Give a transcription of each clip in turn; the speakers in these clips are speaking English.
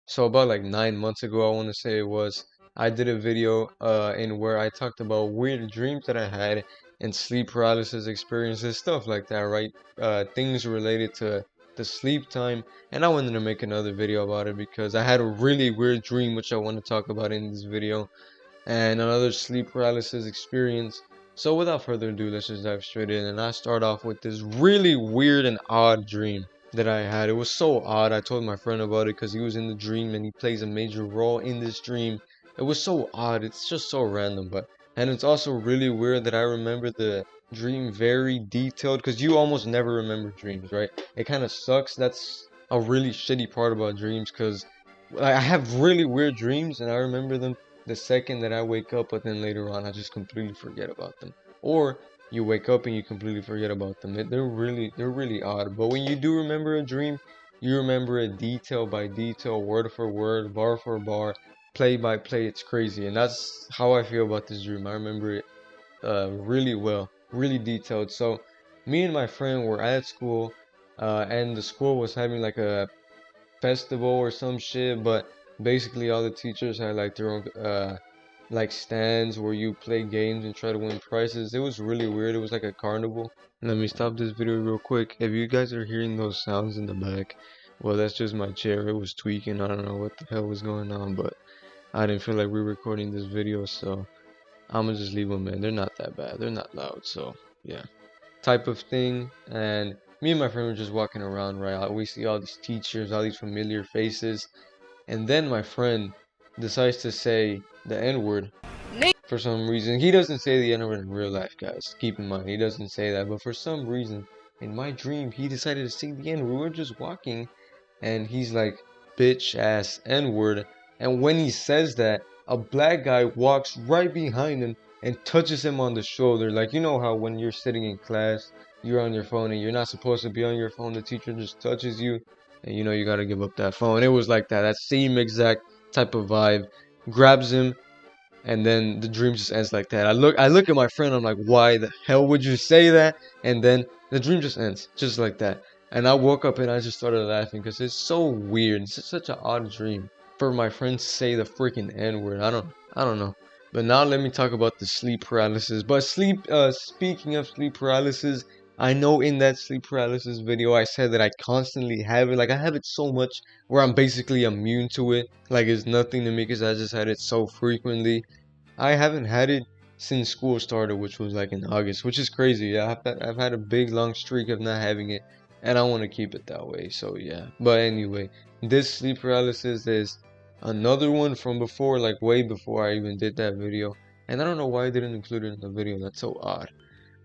So about like 9 months ago, I want to say it was, I did a video in where I talked about weird dreams that I had and sleep paralysis experiences, stuff like that, right? Things related to the sleep time. And I wanted to make another video about it because I had a really weird dream which I want to talk about in this video, and another sleep paralysis experience. So without further ado, let's just dive straight in. And I start off with this really weird and odd dream that I had. It was so odd. I told my friend about it because he was in the dream and he plays a major role in this dream. It was so odd. It's just so random, but and it's also really weird that I remember the dream very detailed, because you almost never remember dreams, right? It kind of sucks. That's a really shitty part about dreams, because I have really weird dreams and I remember them the second that I wake up, but then later on I just completely forget about them. Or you wake up and you completely forget about them. They're really odd. But when you do remember a dream, you remember it detail by detail, word for word, bar for bar, play by play. It's crazy, and that's how I feel about this dream. I remember it really well, really detailed. So me and my friend were at school, and the school was having like a festival or some shit, but basically all the teachers had like their own like stands where you play games and try to win prizes. It was really weird. It was like a carnival. Let me stop this video real quick. If you guys are hearing those sounds in the back, well, that's just my chair. It was tweaking. I don't know what the hell was going on, but I didn't feel like re-recording this video, so I'm gonna just leave them in. They're not that bad. They're not loud, so yeah, type of thing. And me and my friend were just walking around, right? We see all these teachers, all these familiar faces, and then my friend decides to say the N-word for some reason. He doesn't say the N-word in real life, guys. Keep in mind, he doesn't say that. But for some reason, in my dream, he decided to say the N-word. We were just walking, and he's like, bitch ass N-word. And when he says that, a black guy walks right behind him and touches him on the shoulder. Like, you know how when you're sitting in class, you're on your phone and you're not supposed to be on your phone, the teacher just touches you, and you know you gotta give up that phone. It was like that, that same exact type of vibe. Grabs him, and then the dream just ends like that. I look at my friend, I'm like, why the hell would you say that? And then the dream just ends, just like that. And I woke up and I just started laughing because it's so weird. It's such an odd dream for my friend to say the freaking N word. I don't know. But now let me talk about the sleep paralysis. But speaking of sleep paralysis, I know in that sleep paralysis video I said that I constantly have it. Like I have it so much where I'm basically immune to it. Like it's nothing to me because I just had it so frequently. I haven't had it since school started, which was like in August, which is crazy. I've had a big long streak of not having it, and I want to keep it that way. So yeah. But anyway, this sleep paralysis is another one from before, like way before I even did that video. And I don't know why I didn't include it in the video. That's so odd.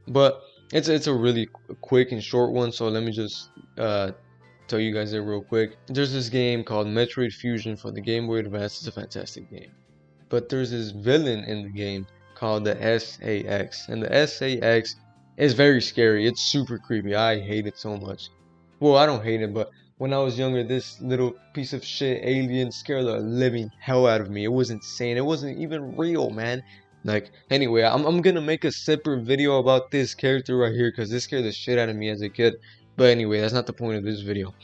But it's a really quick and short one. So let me just tell you guys it real quick. There's this game called Metroid Fusion for the Game Boy Advance. It's a fantastic game. But there's this villain in the game called the SAX, and the SAX is very scary. It's super creepy. I hate it so much. Well, I don't hate it, but when I was younger, this little piece of shit alien scared the living hell out of me. It was insane. It wasn't even real, man. Like, anyway, I'm gonna make a separate video about this character right here because this scared the shit out of me as a kid. But anyway, that's not the point of this video.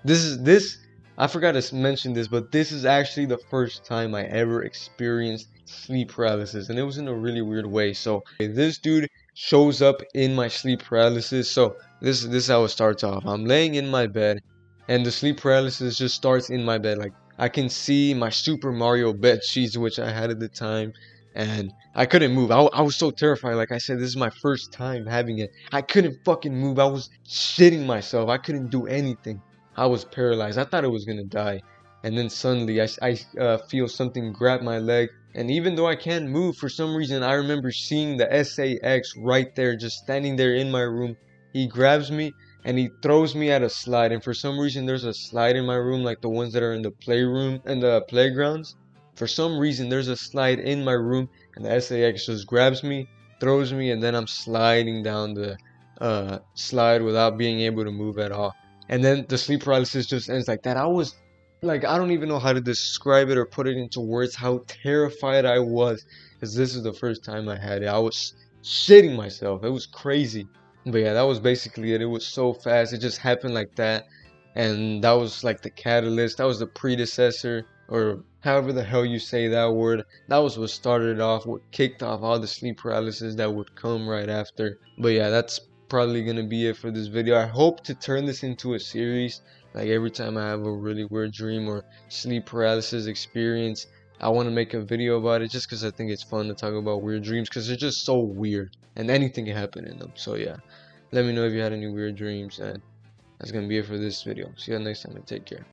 This I forgot to mention this, but this is actually the first time I ever experienced sleep paralysis, and it was in a really weird way. So this dude shows up in my sleep paralysis. So this is how it starts off. I'm laying in my bed, and the sleep paralysis just starts in my bed. Like I can see my Super Mario bed sheets, which I had at the time, and I couldn't move. I was so terrified. Like I said, this is my first time having it. I couldn't fucking move. I was shitting myself. I couldn't do anything. I was paralyzed. I thought I was gonna die. And then suddenly I feel something grab my leg. And even though I can't move, for some reason I remember seeing the SAX right there, just standing there in my room. He grabs me and he throws me at a slide. And for some reason there's a slide in my room, like the ones that are in the playroom and the playgrounds. For some reason there's a slide in my room, and the SAX just grabs me, throws me, and then I'm sliding down the slide without being able to move at all. And then the sleep paralysis just ends like that. I was like, I don't even know how to describe it or put it into words how terrified I was, because this is the first time I had it. I was shitting myself. It was crazy. But yeah, that was basically it. It was so fast. It just happened like that. and that was like the catalyst, that was the predecessor, or however the hell you say that word. That was what started off, what kicked off all the sleep paralysis that would come right after. But yeah, that's probably gonna be it for this video. I hope to turn this into a series, like every time I have a really weird dream or sleep paralysis experience, I want to make a video about it, just because I think it's fun to talk about weird dreams, because they're just so weird and anything can happen in them. So yeah, let me know if you had any weird dreams, and that's gonna be it for this video. See you next time and take care.